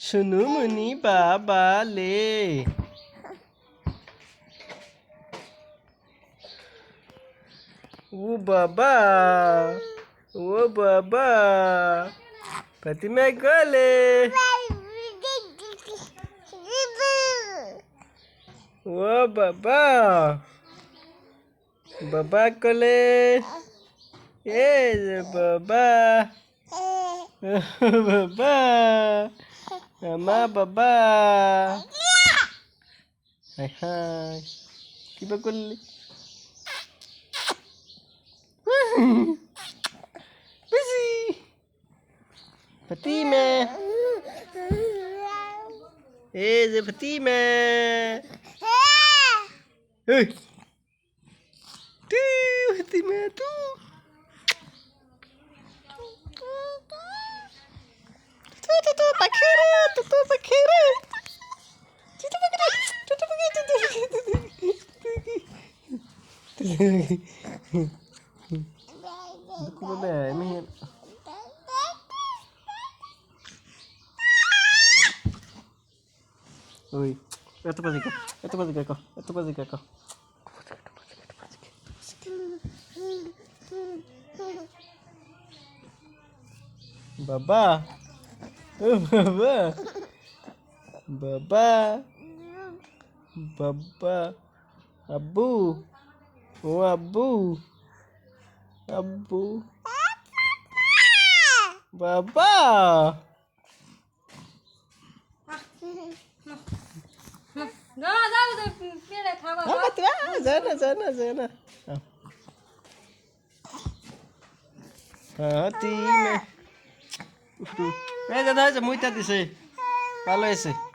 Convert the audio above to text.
সোনুমণি বাবা লে ও বাবা ফাতিমা গলে ও বাবা বাবা কলে এ বাবা বাবা মা বাবা হাই হাই কিবা করলি busy Fatima the Fatima hey tu Fatima tu pakhira Aku bebe ni. Oi, eto pasti kau. Baba. Oh Baba. Abu. Oh Abu. Baba. Sana. Hati me. Dadah, muita dise. Kalau ese.